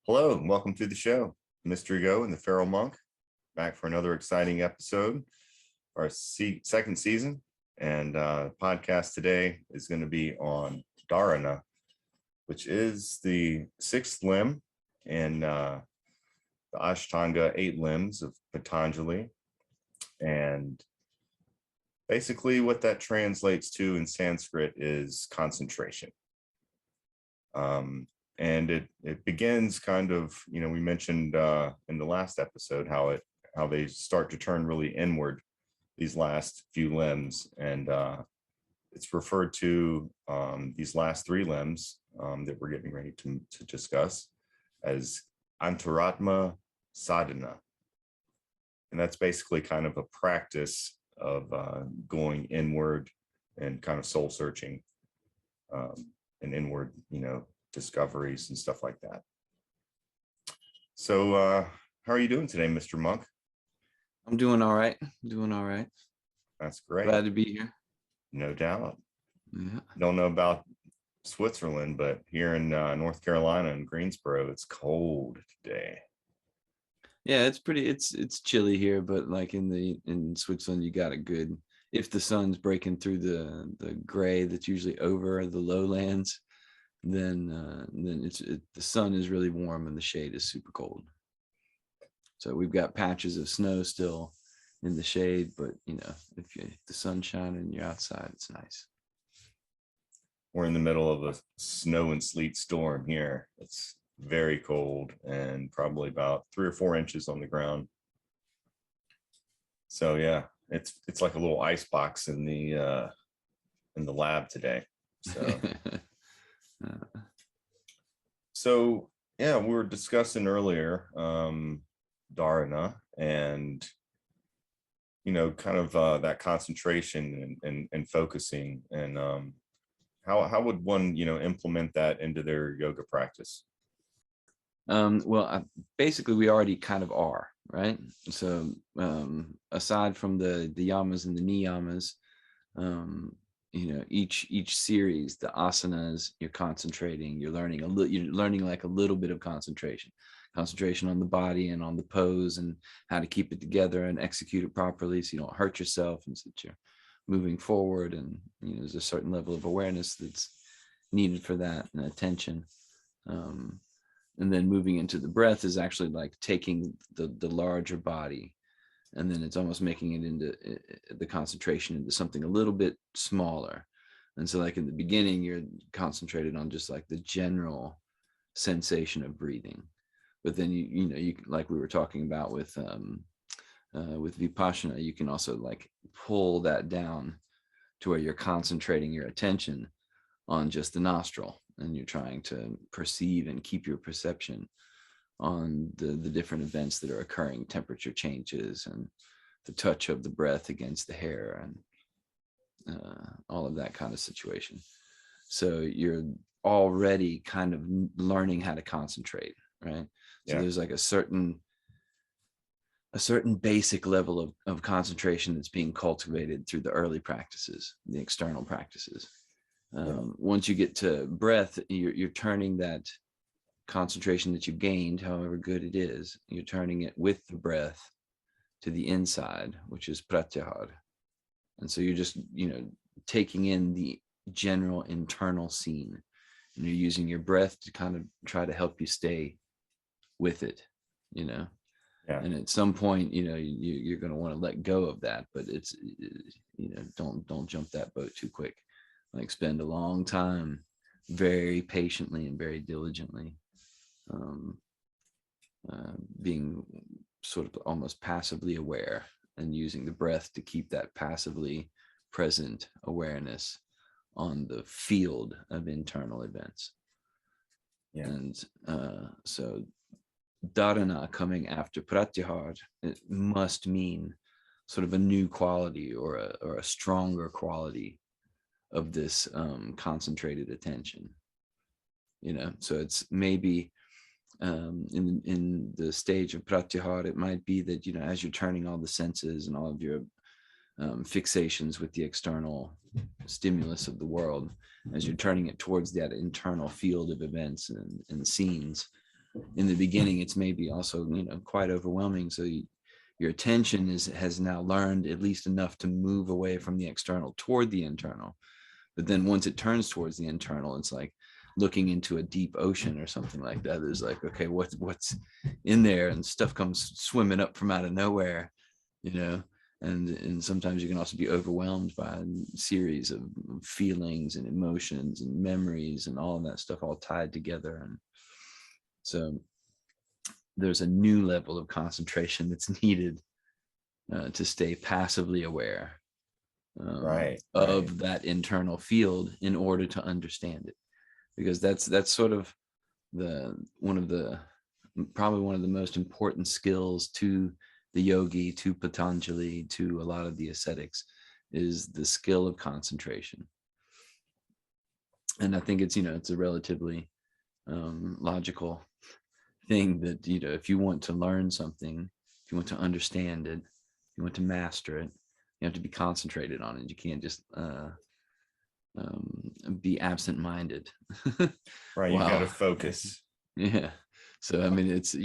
Hello and welcome to the show. Mystery Go and the Feral Monk back for another exciting episode, our second season. And podcast today is going to be on Dharana, which is the sixth limb in the Ashtanga 8 limbs of Patanjali. And basically what that translates to in Sanskrit is concentration. And it begins kind of, we mentioned in the last episode how they start to turn really inward, these last few limbs, and it's referred to these last 3 limbs that we're getting ready to discuss as Antaratma Sadhana, and that's basically kind of a practice of going inward and kind of soul searching and inward, discoveries and stuff like that. So how are you doing today, Mr. Monk? I'm doing all right. That's great. Glad to be here. No doubt. Yeah. Don't know about Switzerland, but here in North Carolina in Greensboro, it's cold today. Yeah, it's chilly here, but like in Switzerland, you got a good, if the sun's breaking through the gray that's usually over the lowlands, then the sun is really warm and the shade is super cold. So we've got patches of snow still in the shade, but if the sun's shining and you're outside, it's nice. We're in the middle of a snow and sleet storm here. It's very cold and probably about 3 or 4 inches on the ground. So yeah, it's like a little ice box in the lab today. So So yeah, we were discussing earlier Dharana and kind of that concentration and focusing, and how would one implement that into their yoga practice? Well, basically we already kind of are, right? So aside from the yamas and the niyamas, each series, the asanas, you're concentrating, you're learning like a little bit of concentration on the body and on the pose and how to keep it together and execute it properly so you don't hurt yourself, and so that you're moving forward, and there's a certain level of awareness that's needed for that, and attention. And then moving into the breath is actually like taking the larger body, and then it's almost making it into the concentration into something a little bit smaller. And so like in the beginning, you're concentrated on just like the general sensation of breathing. But then you like we were talking about with Vipassana, you can also like pull that down to where you're concentrating your attention on just the nostril, and you're trying to perceive and keep your perception on the different events that are occurring, temperature changes and the touch of the breath against the hair, and all of that kind of situation. So you're already kind of learning how to concentrate, right? So yeah. There's like a certain basic level of concentration that's being cultivated through the early practices, the external practices. Once you get to breath, you're turning that concentration that you gained, however good it is, you're turning it with the breath to the inside, which is pratyahara. And so you're just taking in the general internal scene, and you're using your breath to kind of try to help you stay with it. Yeah. And at some point you're going to want to let go of that, but it's don't jump that boat too quick. Like spend a long time very patiently and very diligently being sort of almost passively aware, and using the breath to keep that passively present awareness on the field of internal events. And so Dharana coming after pratyahara, it must mean sort of a new quality or a stronger quality of this concentrated attention. So it's maybe in the stage of pratyahara, it might be that as you're turning all the senses and all of your fixations with the external stimulus of the world, as you're turning it towards that internal field of events and scenes, in the beginning, it's maybe also, quite overwhelming. So your attention has now learned at least enough to move away from the external toward the internal. But then once it turns towards the internal, it's like looking into a deep ocean or something like that. There's like, okay, what's in there, and stuff comes swimming up from out of nowhere, and sometimes you can also be overwhelmed by a series of feelings and emotions and memories and all of that stuff all tied together. And so there's a new level of concentration that's needed to stay passively aware Right. of that internal field in order to understand it, because that's sort of probably one of the most important skills to the yogi, to Patanjali, to a lot of the ascetics, is the skill of concentration. And I think it's a relatively logical thing that if you want to learn something, if you want to understand it, if you want to master it, you have to be concentrated on it. You can't just be absent-minded. Right. You got to focus. Yeah. So I mean, it's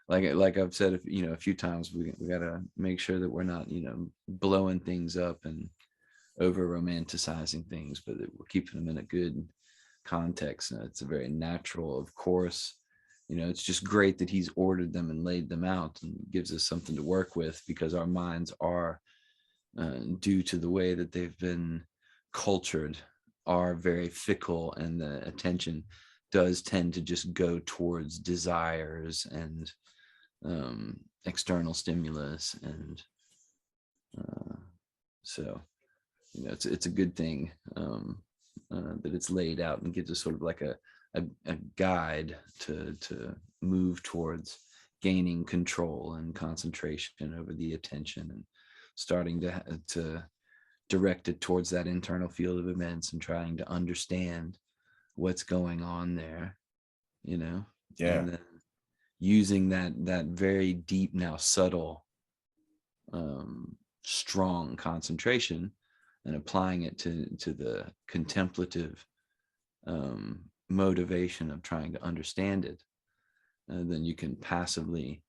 like I've said a few times, we got to make sure that we're not blowing things up and over romanticizing things, but that we're keeping them in a good context. It's a very natural, of course. It's just great that he's ordered them and laid them out and gives us something to work with, because our minds are, due to the way that they've been cultured, are very fickle, and the attention does tend to just go towards desires and external stimulus. And so it's a good thing that it's laid out and gives us sort of like a guide to move towards gaining control and concentration over the attention, and starting to direct it towards that internal field of events, and trying to understand what's going on there, Yeah. and then using that very deep, now subtle, strong concentration, and applying it to the contemplative motivation of trying to understand it. And then you can passively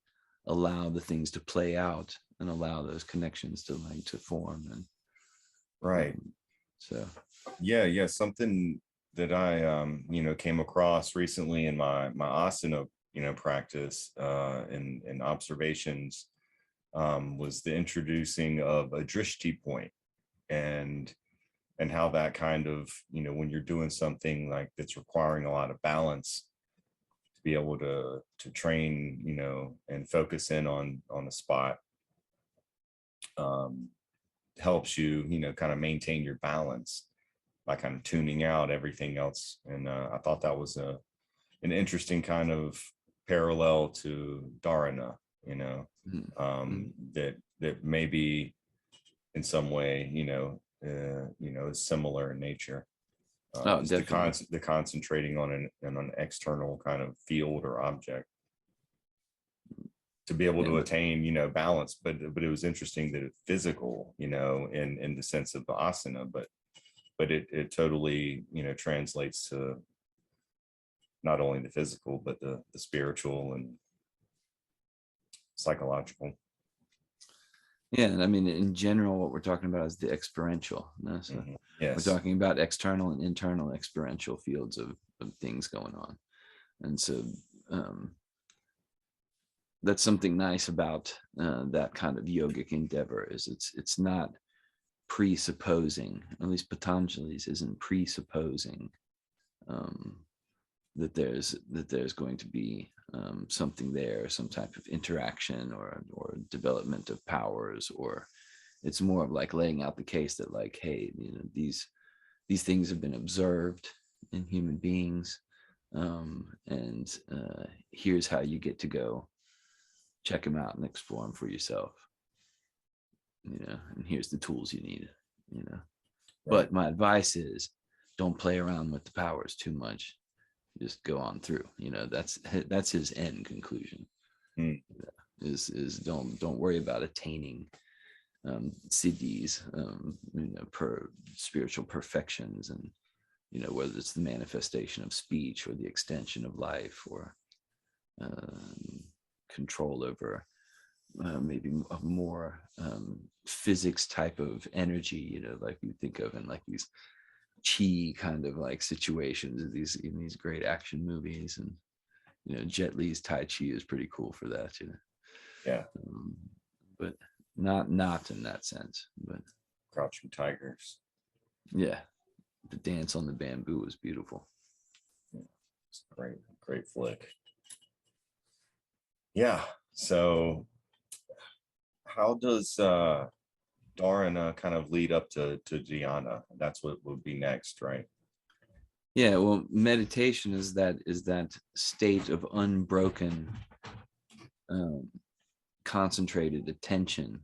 allow the things to play out and allow those connections to form. And Right. So Yeah. Something that I came across recently in my asana practice in observations was the introducing of a drishti point, and how that kind of when you're doing something like that's requiring a lot of balance, to be able to train and focus in on a spot helps you kind of maintain your balance by kind of tuning out everything else. And I thought that was an interesting kind of parallel to Dharana, that maybe in some way is similar in nature. Definitely. The concentrating on an external kind of field or object to be able to attain balance. But it was interesting that it's physical in the sense of the asana, but it totally translates to not only the physical but the spiritual and psychological. Yeah, and I mean, in general, what we're talking about is the experiential. So Yes. We're talking about external and internal experiential fields of things going on. And so that's something nice about that kind of yogic endeavor, is it's not presupposing, at least Patanjali's isn't presupposing that there's going to be something there, some type of interaction or development of powers, or it's more of like laying out the case that like, hey, these things have been observed in human beings, and here's how you get to go check them out and explore them for yourself, and here's the tools you need. Right. But my advice is, don't play around with the powers too much. Just go on through. That's his end conclusion. Is don't worry about attaining siddhis, per spiritual perfections, and whether it's the manifestation of speech or the extension of life or control over maybe a more physics type of energy, like you think of in like these chi kind of like situations in these great action movies. And Jet Li's Tai Chi is pretty cool for that, Yeah. But not in that sense. But Crouching Tigers. yeah, the dance on the bamboo was beautiful. Yeah, it's great flick. Yeah. So how does Dharana kind of lead up to Dhyana? That's what would be next, right? Yeah, well, meditation is that state of unbroken, concentrated attention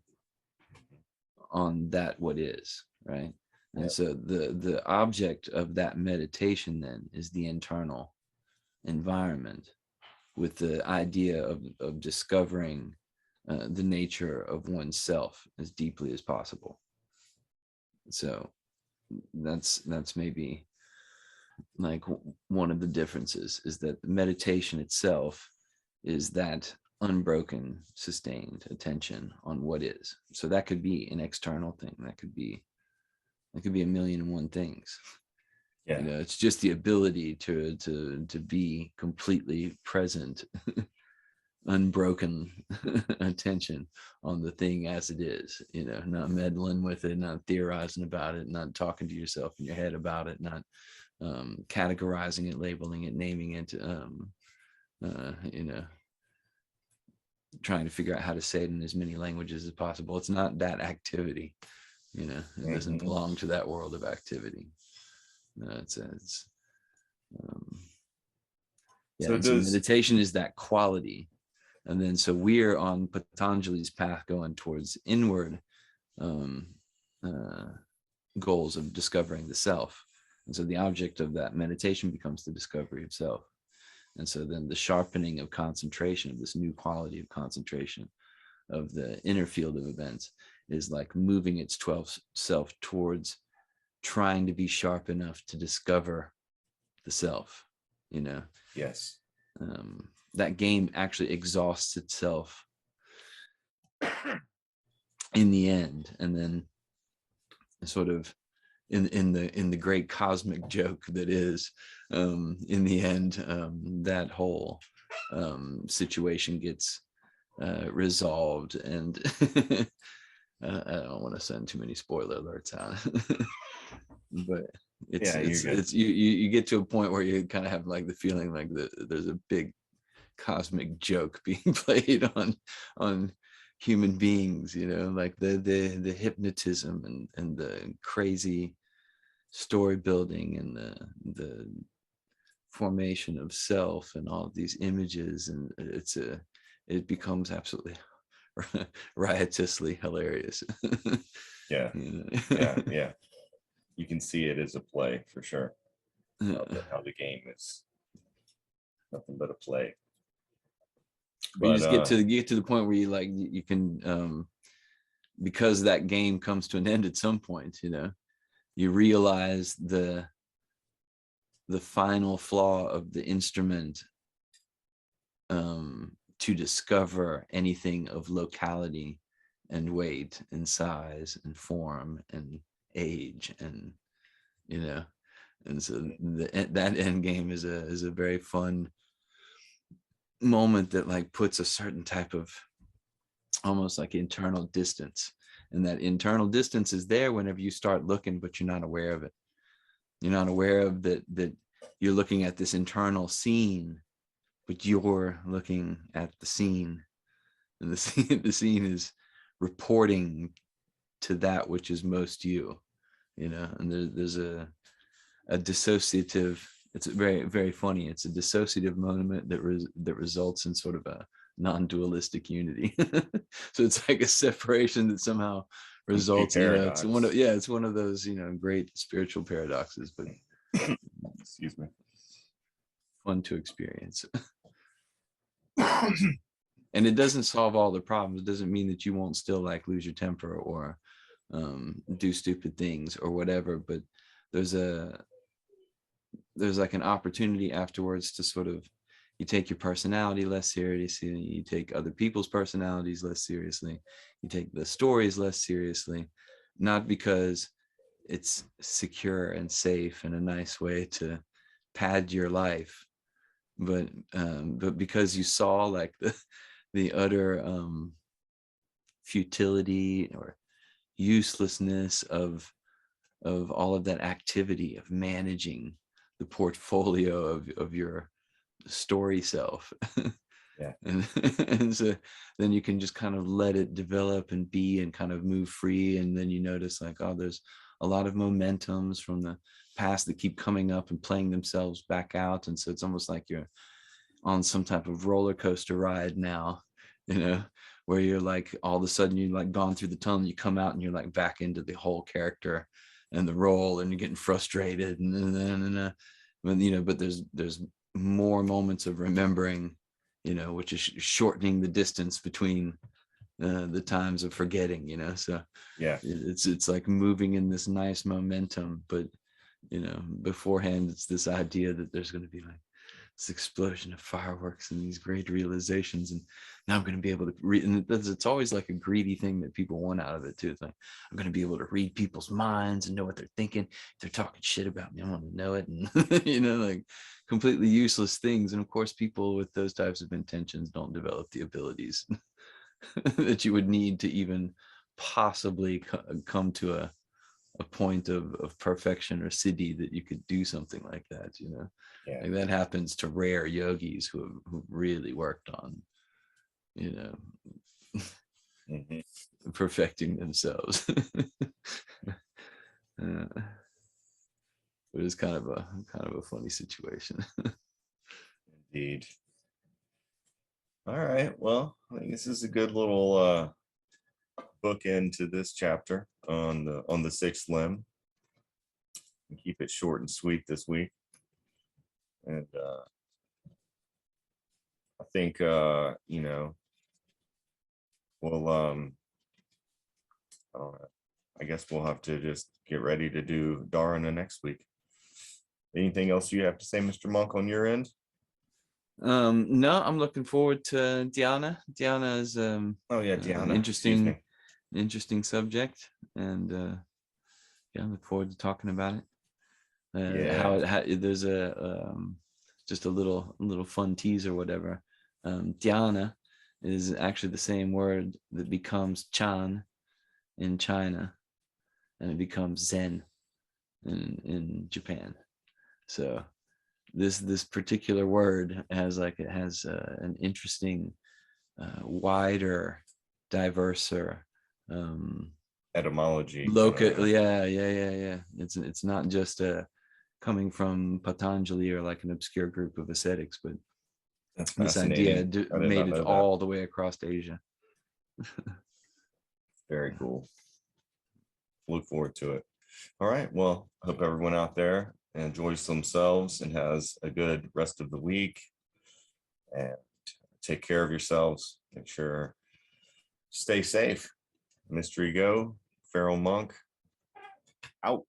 on that what is, right? And Yep. so the object of that meditation then is the internal environment, with the idea of discovering the nature of oneself as deeply as possible. So that's maybe like one of the differences, is that the meditation itself is that unbroken, sustained attention on what is. So that could be an external thing. That could be a million and one things. Yeah. It's just the ability to be completely present, unbroken attention on the thing as it is, not meddling with it, not theorizing about it, not talking to yourself in your head about it, not categorizing it, labeling it, naming it, trying to figure out how to say it in as many languages as possible. It's not that activity, it doesn't belong to that world of activity. No, so meditation is that quality. And then so we're on Patanjali's path going towards inward goals of discovering the self. And so the object of that meditation becomes the discovery of self. And so then the sharpening of concentration, this new quality of concentration of the inner field of events, is like moving its 12th self towards trying to be sharp enough to discover the self, Yes. That game actually exhausts itself in the end. And then sort of in the great cosmic joke that is, in the end, that whole situation gets resolved. And I don't want to send too many spoiler alerts out. But it's you get to a point where you kind of have like the feeling like there's a big cosmic joke being played on human beings, like the hypnotism and the crazy story building and the formation of self and all of these images, and it becomes absolutely riotously hilarious. Yeah. Yeah. You can see it as a play for sure. How the game is nothing but a play. But you just get to the point where you can, because that game comes to an end at some point, you realize the final flaw of the instrument, to discover anything of locality and weight and size and form and age, and and so that end game is a very fun moment that like puts a certain type of almost like internal distance, and that internal distance is there whenever you start looking, but you're not aware of it. You're not aware of that you're looking at this internal scene, but you're looking at the scene, and the scene is reporting to that which is most you, and there's a dissociative, it's very, very funny. It's a dissociative moment that results in sort of a non-dualistic unity. So it's like a separation that somehow results, it's one of those, great spiritual paradoxes, but excuse me, fun to experience. And it doesn't solve all the problems. It doesn't mean that you won't still like lose your temper or do stupid things or whatever, but there's like an opportunity afterwards to sort of You take your personality less seriously. You take other people's personalities less seriously. You take the stories less seriously, not because it's secure and safe and a nice way to pad your life, but because you saw like the utter futility or uselessness of all of that activity of managing the portfolio of your story self. Yeah. And so then you can just kind of let it develop and be and kind of move free, and then you notice like, oh, there's a lot of momentums from the past that keep coming up and playing themselves back out, and so it's almost like you're on some type of roller coaster ride now, where you're like, all of a sudden you're like gone through the tunnel, you come out and you're like back into the whole character and the role, and you're getting frustrated, but there's more moments of remembering, which is shortening the distance between the times of forgetting, so Yeah. it's like moving in this nice momentum, but beforehand it's this idea that there's going to be like this explosion of fireworks and these great realizations, and now I'm going to be able to read, and it's always like a greedy thing that people want out of it too. It's like, I'm going to be able to read people's minds and know what they're thinking. If they're talking shit about me, I want to know it. And like completely useless things. And of course, people with those types of intentions don't develop the abilities that you would need to even possibly come to a point of perfection or siddhi that you could do something like that. Yeah. Like that happens to rare yogis who really worked on Mhm. perfecting themselves. It was kind of a funny situation. Indeed. All right. Well, I think this is a good little bookend to this chapter on the sixth limb. And keep it short and sweet this week. And I think we'll I don't know. I guess we'll have to just get ready to do Dharana next week. Anything else you have to say, Mr. Monk, on your end? No, I'm looking forward to Dhyana. Dhyana is Oh yeah, an Dhyana. Excuse me. interesting subject, and yeah, I look forward to talking about it. Yeah. There's just a little fun tease or whatever. Dhyana is actually the same word that becomes Chan in China, and it becomes Zen in Japan. So this particular word has an interesting, wider, diverser Etymology. local. Yeah. It's not just coming from Patanjali or like an obscure group of ascetics, but That's this idea fascinating. I did made not it know that. all the way across Asia. Very cool. Look forward to it. All right. Well, hope everyone out there enjoys themselves and has a good rest of the week. And take care of yourselves. Make sure stay safe. Mystery Go, Feral Monk, out.